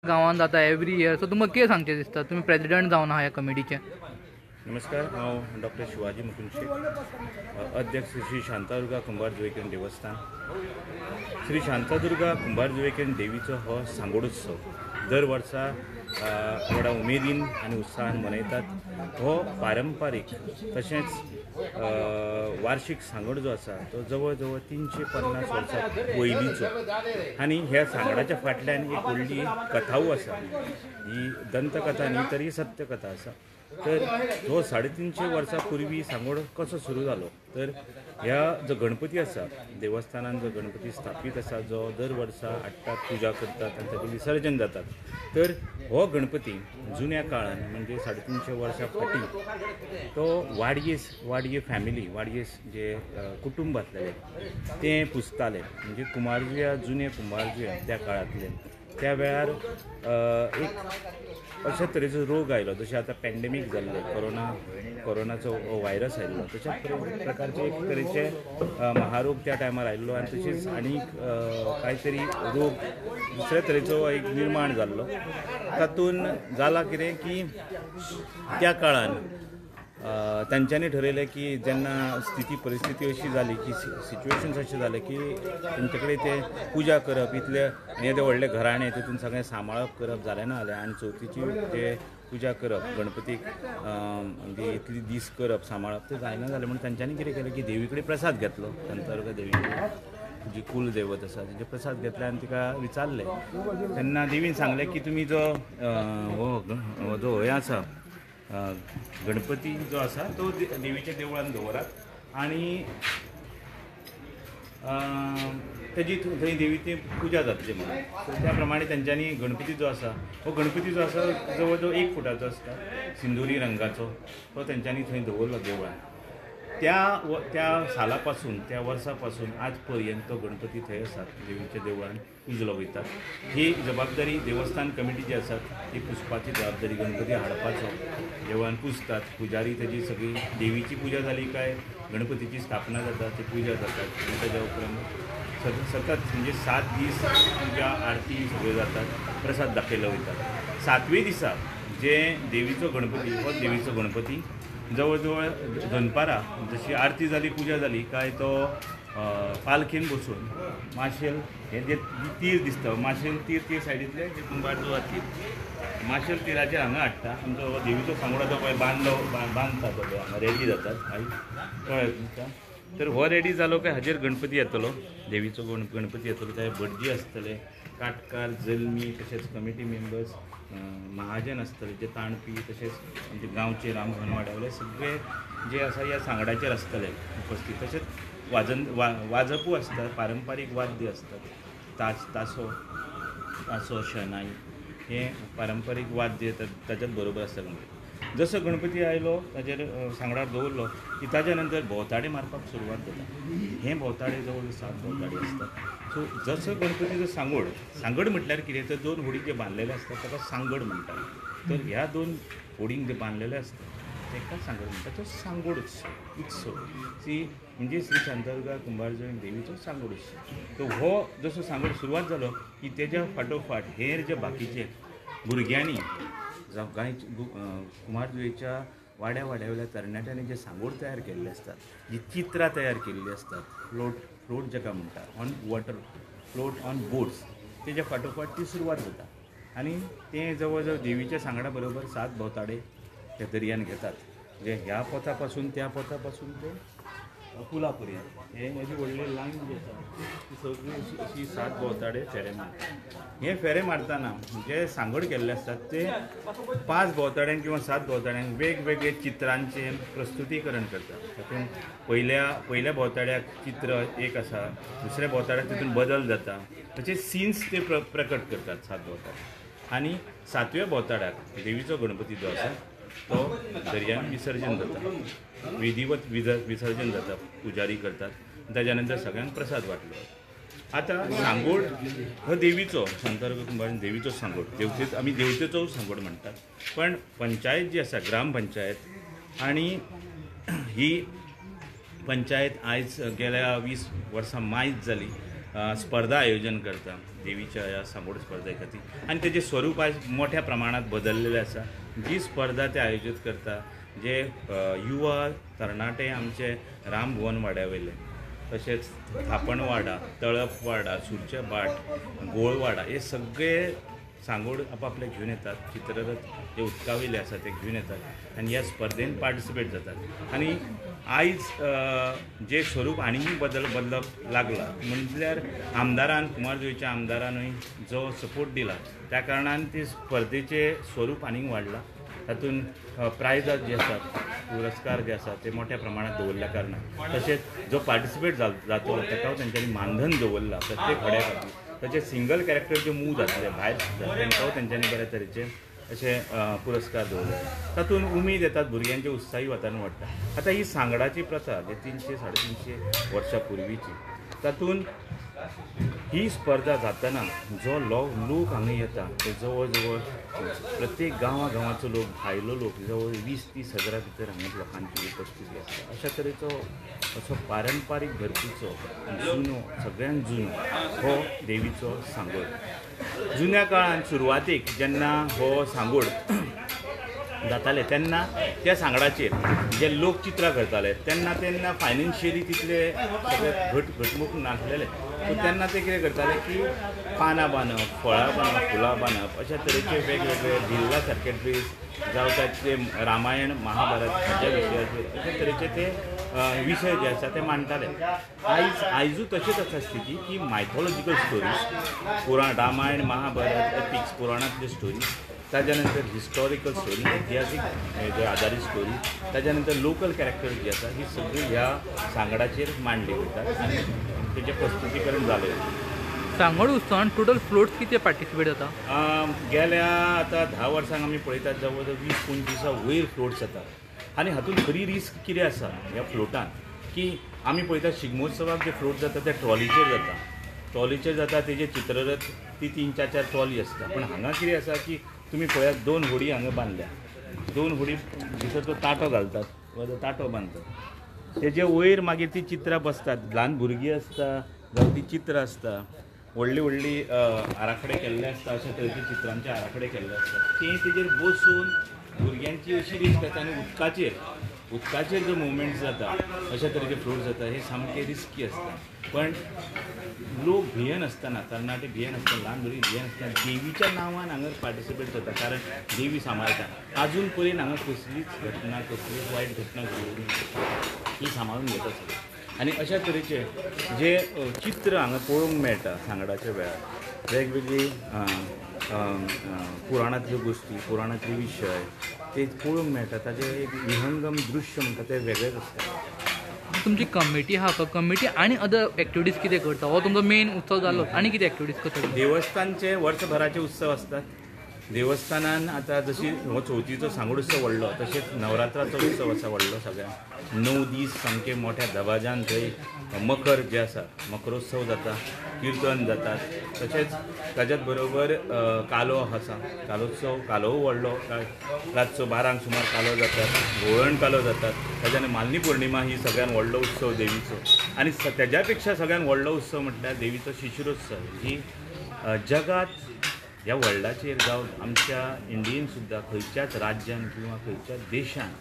गांवांत जाता every year. So तुमकां कितें सांगचें दिसता? तुमी प्रेसिडेंट जावन आहा ह्या कमिटीचे. नमस्कार, हांव डॉक्टर शिवाजी मुकुंदशे, अध्यक्ष श्री शांतादुर्गा कुंभारजुंवेकन देवस्थान. श्री शांतादुर्गा कुंभारजुंवेकन देवीचो हो सांगोडोत्सव दर वर्सा व्हडा उमेदीन आनी उत्साहान मनयतात. हो पारंपारीक तशेंच वार्षिक सांगोड जो आसा तो जवळ जवळ 350 वर्सां पयलींचो. आनी ह्या सांगडाच्या फाटल्यान एक व्हडली कथावू आसा. ही दंतकथा न्ही तर ही सत्यकथा आसा. तर हो 350 वर्सां पूर्वी सांगोड कसो सुरू जालो तर ह्या जो गणपती आसा देवस्थानान जो गणपती स्थापीत आसा जो दर वर्सा हाडटात, पुजा करतात आनी ताचें विसर्जन जातात. तर हो गणपती जुन्या काळान म्हणजे 350 वर्सां फाटीं तो वाडये फॅमिली वाडयेस जे कुटुंब आसलेले ते पुजताले. म्हणजे कुंभारजुंव्या जुने कुंभारजुंव्या त्या काळांतले त्या वेळार एक अशा तरेचो रोग आयलो जशें आतां पॅन्डेमीक जाल्ले कोरोनाचो व्हायरस आयिल्लो तशा प्रकारचे एक तरेचे महारोग त्या टायमार आयिल्लो आनी तशेंच आनीक कांय तरी रोग दुसऱ्या तरेचो एक निर्माण जाल्लो. तातूंत जाला कितें की त्या काळान तांच्यांनी ठरयलें की जेन्ना स्थिती परिस्थिती अशी जाली की सिच्युएशन्स अशें जालें की तेंचे कडेन ते पुजा करप इतले हे ते व्हडले घराणे तितून सगळें सांबाळप करप जालें ना जालें आनी चवथीची ते पुजा करप गणपतीक म्हणजे इतली दीस करप सांबाळप तें जायना जालें म्हणून तांच्यांनी कितें केलें की देवी कडेन प्रसाद घेतलो. शांतादुर्गा देवी जी कुल दैवत आसा तेजे प्रसाद घेतले आनी तिका विचारलें तेन्ना देवीन सांगलें की तुमी जो हो जो हें आसा गणपती जो आसा तो देवीच्या देवळान दवरात आनी तेजी थंय देवीची पुजा जातली म्हणून. तर त्या प्रमाणे तेंच्यांनी गणपती जो आसा हो गणपती जो आसा जवळ जवळ 1 फुटाचो आसता सिंदुरी रंगाचो तो तेंच्यांनी थंय दवरलो देवळान. त्या साला पासून त्या वर्सा पासून आज पर्यंत तो गणपती थंय आसात देवीच्या देवळान पुजलो वयता. ही जबाबदारी देवस्थान कमिटी जी आसा ती पुजपाची जबाबदारी गणपती हाडपाचो देवळान पुजतात. पुजारी तेजी सगळी देवीची पुजा जाली काय गणपतीची स्थापना जाता ती पुजा जातात आनी ताच्या उपरांत सतत म्हणजे 7 दीस पुजा आरती सगळ्यो जातात, प्रसाद दाखयलो वयता. 7वे दिसा जे देवीचो गणपती हो देवीचो गणपती जवळ जवळ दनपारां जशी आरती जाली पुजा जाली काय तो पालखेन बसून माशेल हे जे तीर दिसता माशेल तीर ते सायडींतले जे कुंभारजुंवा तीर माशेल तिराचेर हांगा हाडटा. आमचो देवीचो सांगोडो जो पळय बांदता तो हांगा रेडी जातात आई कळ्ळें तुमकां. तर हो रेडी जालो काय हाजेर गणपती येतलो देवीचो गणपती येतलो. ते भटजी आसतले, काटकार, जल्मी तशेंच कमिटी मेंबर्स, महाजन आसतले जे ताणपी तशेंच म्हणजे गांवचे रामघनवाड्यावयले सगळे जे आसा ह्या सांगडाचेर आसतले उपस्थित. तशेंच वाजपूय आसतात, पारंपारीक वाद्य आसतात, तासो शेनाई हे पारंपारीक वाद्य ताच्याच बरोबर आसता गणपती. जसो गणपती आयलो ताचेर सांगडार दवरलो की ताच्या नंतर भोंवताडे मारपाक सुरवात जाता. हे भोंवताडे जवळ 7 भोंवताडे आसतात. सो जसो गणपतीचो सांगड म्हटल्यार कितें तर 2 होडी जे बांदलेले आसतात ताका सांगड म्हणटात. तर ह्या 2 होडींक जे बांदलेले आसतात ताका सांगड म्हणटात. तो सांगोड उत्सव म्हणजे श्री शांतादुर्गा कुंभारजुंवेकन देवीचो सांगोड उत्सव. तो हो जसो सांगोड सुरवात जालो की तेच्या फाटोफाट हेर जे बाकीचे भुरग्यांनी जावं कांय कुंभारजुंवेच्या वाड्यावयल्या तरणाट्यांनी जे सांगोड तयार केल्ले असतात, जी चित्रां तयार केल्ली असतात, फ्लोट जाका म्हणटात on water, float on boats, तेच्या फाटोफाट ती सुरवात जाता. आनी ते जवळ जवळ देवीच्या सांगडा बरोबर 7 भोंवताडे त्या दर्यान घेतात. म्हणजे ह्या पोता पासून त्या पोता पासून ते पुला पर्यंत हे हेजी व्हडली लायन जी आसा ती सगळी अशी 7 भोंवताडे फेरे मारतात. हे फेरे मारतना जे सांगड केल्ले असतात ते 5 भोंवताड्यांक किंवा 7 भोंवताड्यांक वेगवेगळे चित्रांचें प्रस्तुतीकरण करतात. तातूंत पयल्या भोंवताड्याक चित्र एक आसा, दुसऱ्या भोंवताड्याक तितून बदल जाता, तशे सीन्स ते प्रकट करतात 7 भोंवताड्याक. आनी 7व्या भोंवताड्याक देवीचो गणपती जो आसा तो दर्यान विसर्जन जाता, विधिवत विसर्जन जाता, पुजारी करतात. ताच्या नंतर सगळ्यांक प्रसाद वांटलो. आतां सांगोड हो देवीचो शांतादुर्गा कुंभारजुंवेकन देवीचो सांगोड आमी देवतेचो सांगोड म्हणटात. पण पंचायत जी आसा ग्रामपंचायत आनी ही पंचायत आयज गेल्या 20 वर्सां मायज जाली स्पर्धा आयोजन करता देवीच्या ह्या सांगोड स्पर्धे खातीर आनी तेजें स्वरूप आयज मोठ्या प्रमाणात बदललेलें आसा. जी स्पर्धा ते आयोजीत करता जे युवा तरणाटे आमचे रामभुवन वाड्यावयले तशेंच थापणवाडा, तळपवाडा, सुरचेबाट, गोळवाडा हे सगळे सांगोड आपापले घेवन येतात. चित्ररथ जे उदकावयले आसा ते घेवन येतात आनी ह्या स्पर्धेन पार्टिसिपेट जातात. आनी आयज जे स्वरूप आनीक बदलप लागला म्हणल्यार आमदारान कुमारजुंवेच्या आमदारानूय जो सपोर्ट दिला त्या कारणान ते स्पर्धेचे स्वरूप आनीक वाडला. तातूंत प्रायजां जी आसात पुरस्कार जे आसा ते मोठ्या प्रमाणात दवरल्या कारणान तशेंच जो पार्टिसिपेट जातो ताका तेंच्यांनी मानधन दवरला प्रत्येक फड्या खातीर. तशेंच सिंगल कॅरेक्टर जे मूव जातले भायर तांकां तेंच्यांनी बऱ्या तरेचे अशे पुरस्कार दवरले. तातूंत उमेद येतात भुरग्यांचें उत्साही वातावरण वाडटा. आतां ही सांगडाची प्रथा जे 300-350 वर्सां पुर्वीची तातूंत ही स्पर्धा जातना जो लोक हांगा येता ते जवळ जवळ प्रत्येक गांवांचो लोक भायलो लोक जवळ 20-30 हजारा भितर हांगा लोकांची उपस्थिती आसता. अशा तरेचो असो पारंपारीक धर्तीचो जुनो सगळ्यांत जुनो हो देवीचो सांगोड. जुन्या काळान सुरवातेक जेन्ना हो सांगोड जाताले तेन्ना त्या सांगडाचेर जे लोक चित्रां करताले तेन्ना फायनान्शियली तितले सगळे घटमूट नासलेले. सो तेन्ना ते कितें करताले की पानां बांदप, फळां बांदप, फुलां बांदप अशा तरेचे वेगवेगळे भिल्ला सारके ड्रेस जावं ते रामायण महाभारत हाच्या विशयाचेर अशा तरेचे ते विशय जे आसा ते मांडटाले. आयजूय तशीच आसा स्थिती की mythological stories Ramayan Mahabharat epics पुराणांतल्यो स्टोरीज ताज्या नंतर हिस्टॉरिकल स्टोरी इतिहासीक आदारीत स्टोरी ताज्या नंतर लोकल कॅरेक्टर्स जी आसा ही सगळी ह्या सांगडाचेर मांडली वयतात आनी तेजें प्रस्तुतीकरण जालें. सांगोड उत्सवान टोटल फ्लोट्स किती पार्टिसिपेट जाता? गेल्या आतां 10 वर्सांक आमी पळयतात जवळ जवळ 20-25 वयर फ्लोट्स जातात. आनी हातूंत खरी रिस्क कितें आसा ह्या फ्लोटान की आमी पळयतात शिगमोत्सवाक जे फ्लोट जाता ते ट्रॉलीचेर जाता तेजे चित्ररथ ती 3-4 ट्रॉली आसता. पण हांगा कितें आसा की तुमी पळयात 2 होडी हांगा बांदल्या. 2 होडी भितर तो ताटो घालतात वा तो ताटो बांदतात. तेजे वयर मागीर ती चित्रां बसतात. ल्हान भुरगीं आसता जावं ती चित्रां आसता व्हडली आराखडे केल्ले आसता. अशा तरेचे चित्रांचे आराखडे केल्ले आसतात. ते तेजेर बसून भुरग्यांची अशी रिस्क येता आनी उदकाचेर जो मुवमेंट्स जाता अशा तरेचे फ्लोट जाता हे सामके रिस्की आसता. पण लोक भियेन आसतना तरणाटे भियेन आसतना ल्हान भुरगीं भियेन आसतना देवीच्या नांवान हांगा पार्टिसिपेट जाता कारण देवी सांबाळटा. आजून पर्यंत हांगा कसलीच घटना कसलीच वायट घटना घडूंक ना. ही सांबाळून घेता सगळें. आनी अशा तरेचे जे चित्र हांगा पळोवंक मेळटा सांगडाच्या वेळार वेगवेगळी पुराणांतल्यो गोश्टी पुराणांतले विशय ते पळोवंक मेळटा. ताजें एक विहंगम दृश्य म्हणटा ते वेगळेच आसता. तुमची कमिटी आहा कमिटी आनी अदर एक्टिविटीज कितें करता? हो तुमचो मेन उत्सव जालो आनी कितें एक्टिविटीज करता? देवस्थानचे वर्सभराचे उत्सव असतात. देवस्थानान आतां जशी हो चवथीचो सांगोड उत्सव व्हडलो तशेंच नवरात्राचो उत्सव आसा व्हडलो सगळ्यांक. 9 दीस सामके मोठ्या दबाज्यान थंय मकर जे आसा मकरोत्सव जाता, किर्तन जातात. तशेंच ताच्याच बरोबर कालो आसा कालोत्सव कालोय व्हडलो रातचो 12 सुमार कालो जातात, घोळण कालो जातात. ताज्यान मालनी पौर्णिमा ही सगळ्यान व्हडलो उत्सव देवीचो. आनी तेज्या पेक्षा सगळ्यान व्हडलो उत्सव म्हटल्यार देवीचो शिशिरोत्सव ही जगात ह्या वर्ल्डाचेर जावं आमच्या इंडियेन सुद्दां खंयच्याच राज्यान किंवा खंयच्याच देशान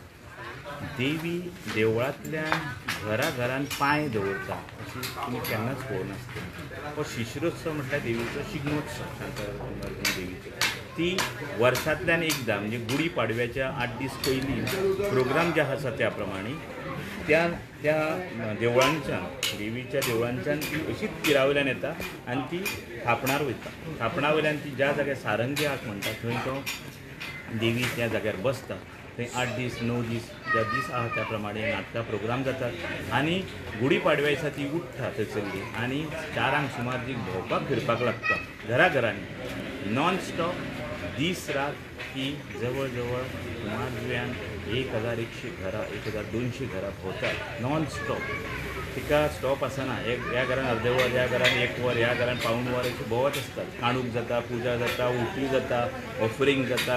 देवी देवळांतल्यान घरान पांय दवरता अशी तुमी केन्नाच पळोवंक नासतना. हो शिशिरोत्सव म्हटल्यार देवीचो शिगमोत्सव शांतादुर्गा देवीचो. ती वर्सांतल्यान एकदां म्हणजे गुडी पाडव्याच्या 8 दीस पयलीं प्रोग्राम जे आसा त्या प्रमाणे त्या देवळांच्यान देवीच्या देवळांच्यान ती अशीच पिरावयल्यान येता आनी ती थापणार वयता. थापणा वयल्यान ती ज्या जाग्यार सारंगी हाक म्हणटा थंय तो देवी त्या जाग्यार बसता. थंय 8 दीस 9 दीस ज्या दीस आहा त्या प्रमाणे नाटकां प्रोग्राम जातात आनी गुडी पाडव्या दिसा ती उठ्ठा थंयसरली आनी 4 सुमार जी भोंवपाक फिरपाक लागता घराघरांनी नॉन स्टॉप दीस रात ती जवळ जवळ कुमारजुव्यान 1100 घरां 1200 घरां भोंवतात नॉन स्टॉप. तिका स्टॉप आसना ह्या घरान अर्दे वर ह्या घरान 1 वर ह्या घरान पाऊण वर अशी भोंवत आसतात. काणूक जाता, पुजा जाता, उटी जाता, ऑफरींग जाता,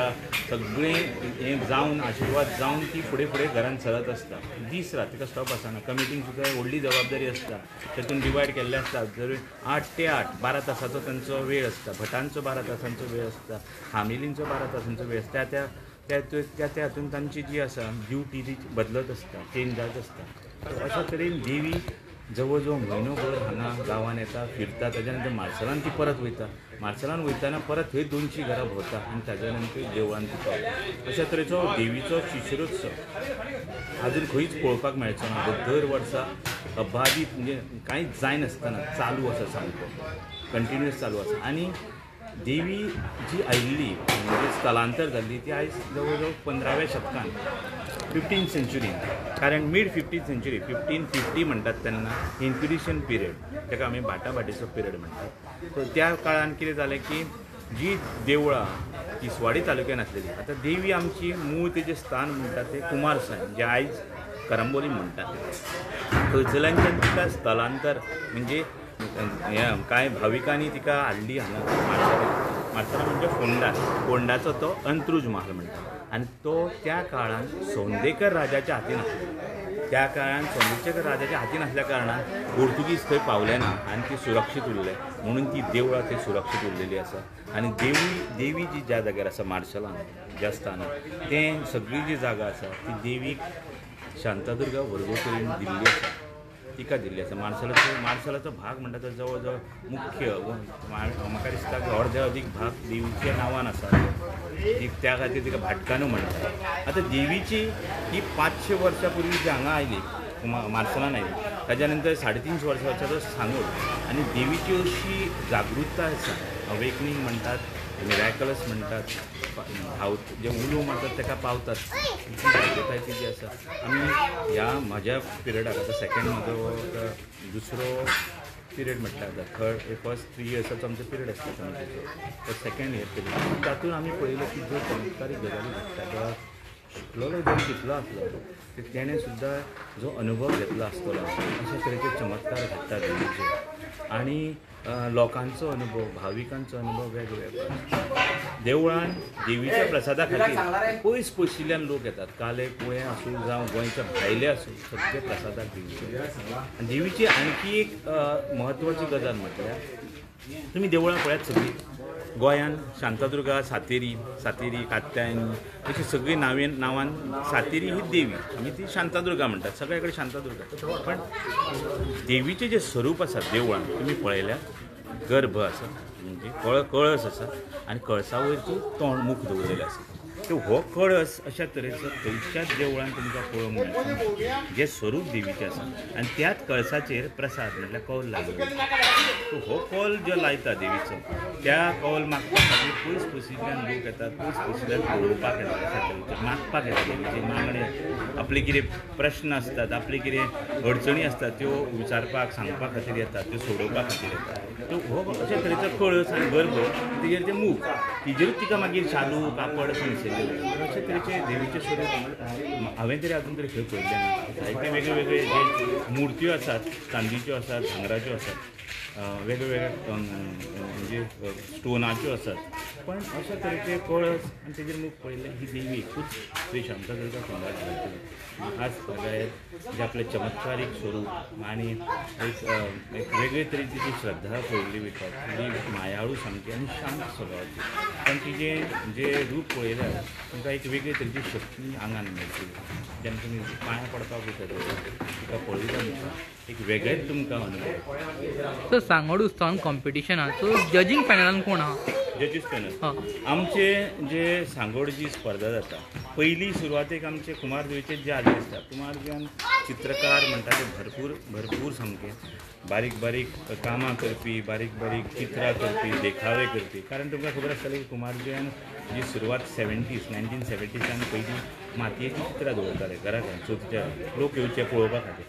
सगळें हें जावन आशिर्वाद जावन ती फुडें फुडें घरान चलत आसता. दीस रात तिका स्टॉप आसना. कमिटींक सुद्दां व्हडली जबाबदारी आसता. तातूंत डिवायड केल्ले आसता. जर 8 ते 8 12 तासाचो तांचो वेळ आसता. भटांचो 12 तासांचो वेळ आसता. फामिलींचो 12 तासांचो वेळ आसता. त्या हातूंत तांची जी आसा ड्युटी ती बदलत आसता, चेंज जायत आसता. अशा तरेन देवी जवळ जवळ म्हयनोभर हांगा गांवांत येता, फिरता. ताज्या नंतर मार्सेलान ती परत वयता. मार्सेलान वयताना परत थंय 200 घरां भोंवता आनी ताज्या नंतर देवळान ती पावता. अशा तरेचो देवीचो शिशिरोत्सव आजून खंयच पळोवपाक मेळचो ना. दर वर्सा अबादीत म्हणजे कांयच जायनासतना चालू आसा, सामको कंटिन्युअस चालू आसा. आनी देवी जी आयिल्ली म्हणजे स्थलांतर जाल्ली ती आयज जवळ जवळ 15व्या शतकान 15th सेंच्युरीन, कारण मिड 15th सेंच्युरी 1550 म्हणटात तेन्ना इन्क्विजिशन पिरियड, ताका आमी भाटाभाटीचो पिरियड म्हणटात. सो त्या काळान कितें जालें की जी देवळां तिसवाडी तालुक्यान आसलेली, आतां देवी आमची मूळ तेजें स्थान म्हणटात तें कुमारसाण, जें आयज करंबोली म्हणटात. थंयसरल्यानच्यान तिका स्थलांतर म्हणजे कांय भाविकांनी तिका हाडली हांगा मार्सेला म्हणजे फोंडाचो तो अंत्रुज महाल म्हणटा. आनी तो त्या काळान सौंदेकर राजाच्या हातीन आसलो. त्या काळान सौंदेकर राजाच्या हातीन आसल्या कारणान पोर्तुगीज थंय पावले ना आनी ती सुरक्षीत उरले. म्हणून ती देवळां थंय सुरक्षीत उरलेली आसा. आनी देवी जी ज्या जाग्यार आसा मार्सेलान ज्या स्थानार, तें सगळी जी जागा आसा ती देवीक शांतादुर्गा वर्गोत्तरीन दिल्ली आसा, तिका दिल्ली आसा. मार्सेलाचो भाग म्हणटा तो जवळ जवळ मुख्य म्हाका दिसता की अर्दे अदीक भाग देवीच्या नांवान आसा. त्या खातीर तिका भाटकानू म्हणटात. आतां देवीची ही 500 वर्सां पयलीं जी हांगा आयली मार्सेलान आयली, ताज्या नंतर 350 वर्सांचो सांगोड. आनी देवीची अशी जागृताय आसा, अवेकनींग म्हणटात, मिराकलस म्हणटात, जे उलो म्हणटात ताका पावतात. जागृताय ती जी आसा आमी ह्या म्हाज्या पिरियडाक आतां सेकेंड म्हजो दुसरो पिरियड म्हटल्यार फर्स्ट 3 इयर्साचो आमचो पिरियड आसता कमिटीचो, तो सेकेंड इयर पिरियड. तातूंत आमी पळयलें की ज्यो चमत्कारीक गजाली घडटा, शिकलेलो जरी कितलो आसलो तेणें सुद्दां जो अनुभव घेतलो आसतलो अशा तरेचे चमत्कार घडटा देवीचे. आनी लोकांचो अनुभव, भाविकांचो अनुभव वेगवेगळो. देवळान देवीच्या प्रसादा खातीर पयस पयसल्यान लोक येतात. काले कुळे आसूं जावं गोंयच्या भायले आसूं, सगळे प्रसादाक देवीचे. आनी देवीची आणखी एक म्हत्वाची गजाल म्हटल्यार तुमी देवळां पळयात सगळीं गोंयान शांतादुर्गा, सातेरी, कात्यायनी अशी सगळीं नांवान सातेरी ही देवी, आमी ती शांतादुर्गा म्हणटात. सगळे कडेन शांतादुर्गा. पण देवीचें जें स्वरूप आसा देवळान तुमी पळयल्यार गर्भ आसा, म्हणजे कळस आसा आनी कळसा वयर मुख दवरलेलें आसा. हो कळस अशा तरेचो खंयच्याच देवळान तुमकां पळोवंक मेळटा जें स्वरूप देवीचें आसा. आनी त्याच कळसाचेर प्रसाद म्हणल्यार कौल लायलो. हो कौल जो लायता देवीचो, त्या कौल मागपा खातीर पयस पयसल्यान लोक येतात, पयस पयसल्यान पळोवपाक येतात, अशा तरेचे मागपाक येतात देवीचे मागणे. आपले कितें प्रश्न आसतात, आपले कितें अडचणी आसतात त्यो विचारपाक सांगपा खातीर येतात, त्यो सोडोवपा खातीर येतात. हो अशा तरेचो कळस आनी गर्भ, तेजेर तें मूग, तिजेरूच तिका मागीर शालू कापड अशें न्हेसयलें. अशे तरेचे देवीचे स्वरूप हांवें तरी आजून तरी खंय पळयलें ना. जायते वेगळे वेगळे जे मुर्त्यो आसात, चांदीच्यो आसात, भांगराच्यो आसात, वेगवेगळ्या म्हणजे स्टोनाच्यो आसात. पण अशा तरेचे कळस आनी तेजेर मूग पळयलें ही देवीकूच श्री शांतादुर्गा फोंडा घालतली. आज सगळ्यात जे आपलें चमत्कारीक स्वरूप आनी एक वेगळे तरेची जी श्रद्धा पळयल्ली वयता, ती मायाळू सामकी आनी शांत स्वभावाची. पण तिजें जे रूप पळयल्यार तुमकां एक वेगळे तरेची शक्ती आंगान मेळटली. जेन्ना तुमी पांयां पडपाक वयता तिका पळयता तुमकां एक वेगळेच तुमकां अनुभव. सर सांगोड उत्सवान कॉम्पिटिशनाचो जजींग पॅनलान कोण आहा? जजीस पॅनल आमचे जे सांगोड जी स्पर्धा जाता, पयलीं सुरवातेक आमचे कुमारदेवीचे जे आदले आसता, कुमारदेवान चित्रकार म्हणटा ते भरपूर सामके बारीक बारीक कामां करपी, बारीक बारीक चित्रां करपी, देखावे करपी. कारण तुमकां खबर आसतलें की कुमारदेवान जी सुरवात 1970s पयलीं मातयेची चित्रां दवरताले घरा कडेन चवथीच्या लोक येवचे पळोवपा खातीर.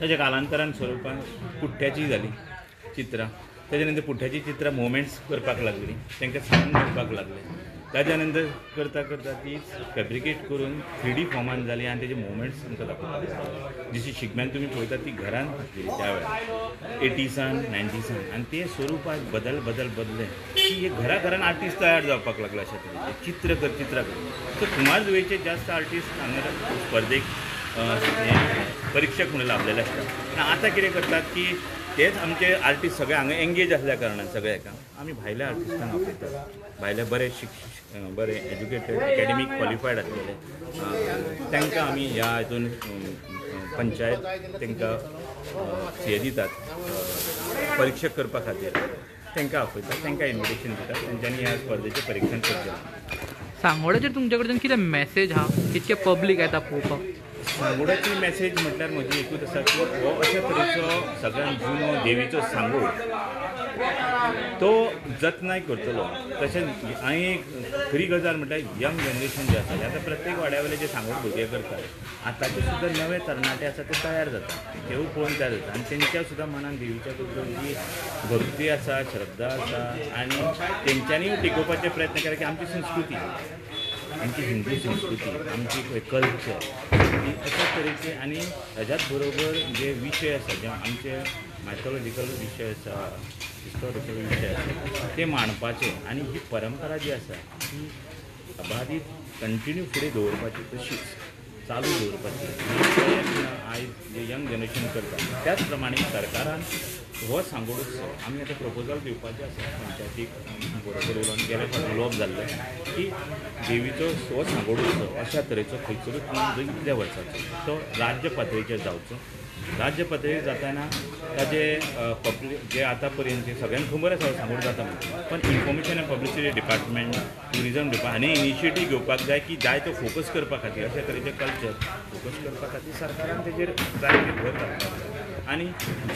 ताच्या कालांतरान स्वरुपान पुठ्ठ्याची जाली चित्रां. तेजे नंतर पुठ्ठ्याची चित्रां मुवमेंट्स करपाक लागलीं, तांकां सांगून घेवपाक लागले. ताज्या नंतर करता करता ती फॅब्रिकेट करून 3D फॉर्मान जाली आनी तेजे मुवमेंट्स आमकां दाखयता. जशी शिगम्यान तुमी पळयता ती घरान आसली त्या वेळार 80सान 90सान आनी ते स्वरुपाक बदले की हे घरा आर्टिस्ट तयार जावपाक लागला अशा तरेचे चित्र कर. सो कुमार जुवेचे जास्त आर्टिस्ट हांगा स्पर्धेक परीक्षक म्हणून लाभलेले आसता. आनी आतां कितें करतात की तेच आमचे आर्टिस्ट सगळे हांगा एंगेज आसल्या कारणान सगळे हाका आमी भायल्या आर्टिस्टांक आपयतात. भायले बरे बरे एज्युकेटेड एकेडमीक क्वॉलिफायड आसलेले तांकां आमी ह्या हितून पंचायत तांकां हे दितात परीक्षक करपा खातीर तांकां आपयतात, तांकां इन्विटेशन दितात, तांच्यांनी ह्या स्पर्धेचें परीक्षण करचें. सांगोड्याचेर तुमचे कडेन कितें मॅसेज आहा, कितके पब्लीक येता पळोवपाक? सांगोडाची मॅसेज म्हटल्यार म्हजी एकूच आसा की हो अशा तरेचो सगळ्यात जुनो देवीचो सांगोड तो जतनाय करतलो. तशेंच आनी एक खरी गजाल म्हटल्यार यंग जनरेशन जें आसा आतां प्रत्येक वाड्यावयले जे सांगोड भुरगे करतात आतांचे सुद्दां नवे तरणाटे आसा ते तयार जाता, तेवूय पळोवन तयार जाता आनी तेंच्या सुद्दां मनान देवीच्या बद्दल जी भक्ती आसा, श्रद्धा आसा आनी तेंच्यांनी टिकोवपाचे प्रयत्न केला की आमची संस्कृती, आमची हिंदू संस्कृती, आमची कल्चर अशा तरेचे आनी हेज्याच बरोबर जे विशय आसा जे आमचे मायथॉलॉजिकल विशय आसा, हिस्टॉरिकल विशय आसा ते मांडपाचे आनी ही परंपरा जी आसा ती अबादीत कंटिन्यू फुडें दवरपाची, तशीच चालू दवरपाची आयज जे यंग जनरेशन करता त्याच प्रमाणे सरकारान हो सांगोड उत्सव आमी आतां प्रपोजल दिवपाचें आसा पंचायतीक बरोबर उलोवन गेले फावट उलोवप जाल्लें की देवीचो हो सांगोड उत्सव अशा तरेचो खंयसरूच इतल्या वर्साचो तो राज्य पातळीचेर जावचो. राज्य पातळीर जाताना ताजे जे आतां पर्यंत सगळ्यांक खबर आसा सांगोड जाता म्हणून, पण information end publicity department, tourism department हांणी इनिशिएटीव घेवपाक जाय की जाय तो फोकस करपा खातीर अशा तरेचे कल्चर फोकस करपा खातीर सरकारान तेजेर जाय ती भर घालपाक. आनी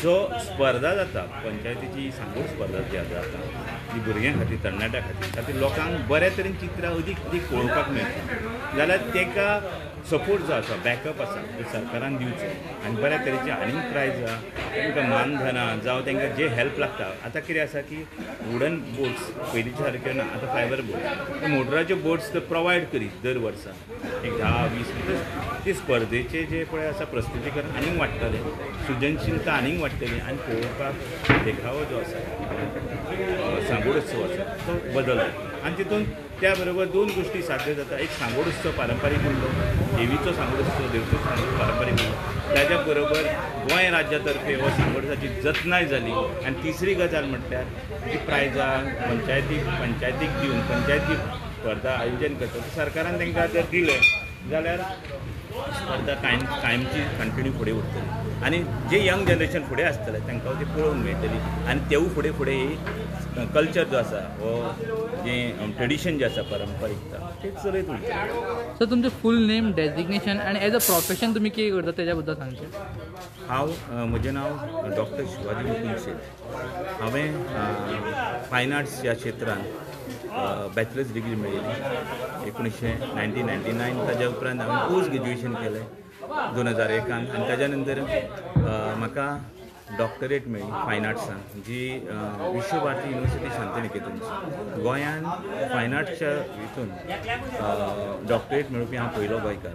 जो स्पर्धा जाता पंचायतीची सांगोड स्पर्धा जी जाता ती भुरग्यां खातीर तरणाट्यां खातीर तातूंत लोकांक बऱ्या तरेन चित्रां अदीक पळोवपाक मेळटा जाल्यार ताका सपोर्ट जो आसा, बॅकअप आसा ते सरकारान दिवचो आनी बऱ्या तरेची आनीक प्रायजां, तांकां मानधनां जावं तांकां जे हेल्प लागता. आतां कितें आसा की वुडन बोट्स पयलींच्या सारके ना, आतां फायबर बोट्स, मोटराच्यो बोट्स तर प्रोवायड करीत दर वर्सा एक 10-20 ते स्पर्धेचे जे पळय आसा प्रस्तुतीकरण आनीक वाडटलें, सृजनशीलता आनीक वाडटली आनी पळोवपाक देखावो जो आसा सांगोड उत्सव आसा तो बदलता. आनी तितून त्या बरोबर दोन गोष्टी साध्य जाता. एक सांगोड उत्सव पारंपारीक उरलो, देवीचो सांगोड उत्सव, देवीचो सांगोड पारंपारीक उरलो, त्याच्या बरोबर गोंय राज्या तर्फे हो सांगोडाची जतनाय जाली. आनी तिसरी गजाल म्हटल्यार जी प्रायजां पंचायतीक दिवन पंचायती स्पर्धा आयोजन करता सरकारान तांकां जर दिलें जाल्यार स्पर्धा कायमची कंटिन्यू फुडें उरतली आनी जे यंग जनरेशन फुडें आसतलें तांकां ती पळोवंक मेळटली आनी तेवूय फुडें ही कल्चर जो आसा हो जें ट्रेडिशन जें आसा पारंपारीकता तें चलयत उरतलें. सर तुमचें फूल नेम, डेजिग्नेशन आनी एज अ प्रोफेशन तुमी कितें करता तेज्या बद्दल सांगचें? म्हजें नांव डॉक्टर शिवाजी मुकुंद शेट. हांवें फायन आर्ट्स ह्या क्षेत्रांत बॅचलर्स डिग्री मेळयली 1999. ताज्या उपरांत हांवें पोस्ट ग्रॅज्युएशन केलें 2001 आनी ताज्या नंतर म्हाका डॉक्टरेट मेळ्ळी फायन आर्ट्सान जी विश्वभारती युनिवर्सिटी शांतीनिकेतनची. गोंयान फायन आर्ट्सच्या हितून डॉक्टरेट मेळोवपी हांव पयलो गोंयकार.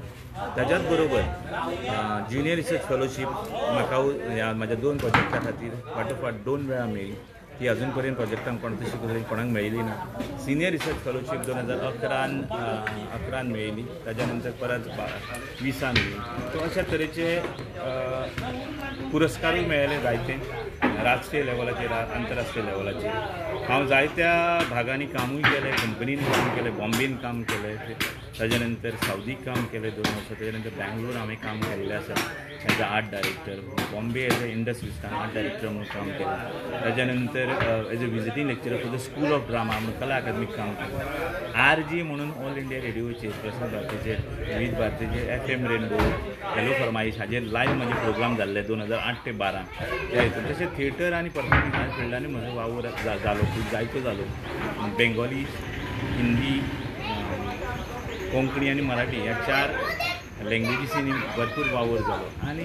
ताच्याच बरोबर ज्युनियर रिसर्च फेलोशीप म्हाका म्हाज्या 2 प्रोजेक्टा खातीर फाटोफाट 2 वेळा मेळ्ळी. ती अजून पर्यंत प्रोजेक्टांक कोणाक मेळिल्ली ना. सिनियर रिसर्च फेलोशीप 2011 मेळिल्ली. ताच्या नंतर परत 20 मेळ्ळी. तो अशा तरेचे पुरस्कारूय मेळ्ळे जायते राष्ट्रीय लेवलाचेर, आंतरराष्ट्रीय लेवलाचेर. हांव जायत्या भागांनी कामूय केलें, कंपनीन काम केलें, बॉम्बेन काम केलें, ताच्या नंतर सावदीक काम केलें 2 वर्सां. ताच्या नंतर बँगलोर हांवें काम केल्लें आसा as a art director. Bombay as a इंडस्ट्रिस्टान आर्ट डायरेक्टर म्हणून काम केलें. ताच्या नंतर as a visiting lecturer for the school of drama म्हणून कला अकादमीक काम केलें. RG म्हणून ऑल इंडिया रेडिओचेर, प्रसार भारतीचेर, विविध भारतीचेर, FM रेनबो, हॅलो फरमाईश हाजेर लायव्ह म्हजे प्रोग्राम जाल्ले 2008 ते 12 त्या हितून. तशेंच थिएटर आनी परफॉर्मन्स ह्या फिल्डांनी म्हजो वावर जालो, खूब जायतो जालो. बेंगॉली, हिंदी, कोंकणी आनी मराठी ह्या 4 लँग्वेजीसीनी भरपूर वावर जालो आनी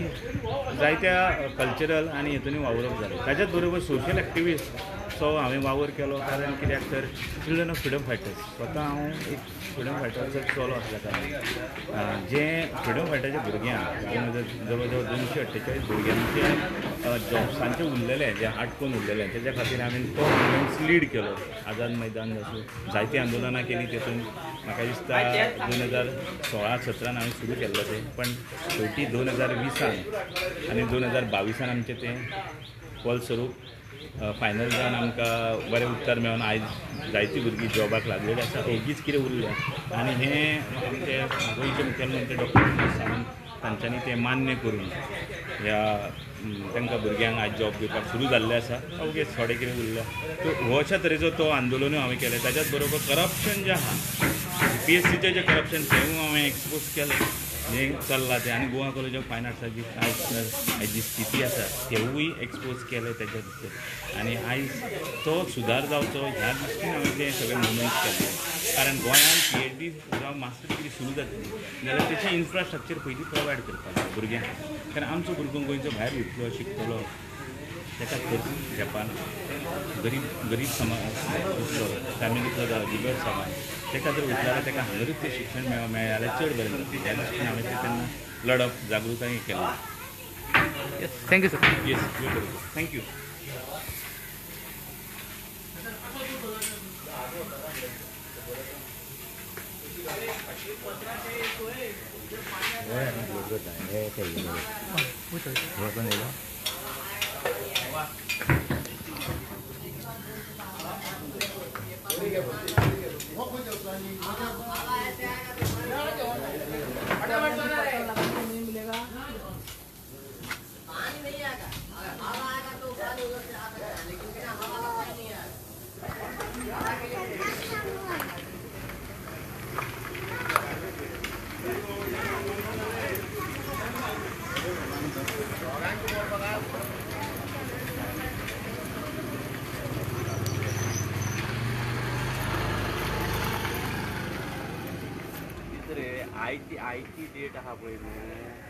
जायत्या कल्चरल आनी हितूनय वावरप जालें. ताच्याच बरोबर सोशल एक्टिविस्ट असो हांवें वावर केलो कारण कित्याक तर चिल्ड्रन ऑफ फ्रिडम फायटर्स स्वता हांव एक फ्रिडम फायटर्साचो चलो आसल्या कारणान जे फ्रिडम फायटराच्या भुरग्यांक जवळ जवळ 248 भुरग्यांचे जॉब्सांचे उरलेले जे आटकून उरलेले तेज्या खातीर हांवें तो मुवमेंट्स लीड केलो आझाद मैदान आसूं जायतीं आंदोलनां केलीं तेतून म्हाका दिसता 2016-17 हांवें सुरू केल्लो तें पण शेवटी 2020 आनी 2022 आमचें तें फलस्वरूप फायनल जावन आमकां बरें उत्तर मेळोन आयज जायतीं भुरगीं जॉबाक लागलेलीं आसा ओगीच कितें उरलें आनी हें आमचे गोंयचे मुखेलमंत्री डॉक्टर प्रमोद सावंत तांच्यांनी तें मान्य करून ह्या तांकां भुरग्यांक आज जॉब दिवपाक सुरू जाल्लें आसा ओगीच थोडें कितें उरलें तो हो अशा तरेचो तो आंदोलनूय हांवें केलें ताच्याच बरोबर करप्शन जें आहा PSCचें जें करप्शन तेंवूय हांवें एक्सपोज केलें हें चल्लां तें आनी गोवा कॉलेज ऑफ फायन आर्ट्साची आयज जी स्थिती आसा तेवूय एक्सपोज केलें तेच्या भितर आनी आयज तो सुदार जावचो ह्या दृश्टीन हांवें तें सगळें मुवमेंट्स केल्ले कारण गोंयांत PhD जावं मास्टर डिग्री सुरू जातली जाल्यार तेचें इन्फ्रास्ट्रक्चर पयलीं प्रोवायड करपाक जाय भुरग्यांक कारण आमचो भुरगो गोंयचो भायर वयतलो शिकतलो ताका खर्च घेवपाक गरीब समाज उरतलो फॅमिलींतलो जावं बिगर समाज ताका जर उरतलो जाल्यार ताका हांगरूच तें शिक्षण मेळ्ळें जाल्यार चड बरें जातलें त्या दृश्टीन हांवें तें तेन्ना लडप जागृताय केलें yes thank you sir yes thank you आयची डेट आहा पळय न्हू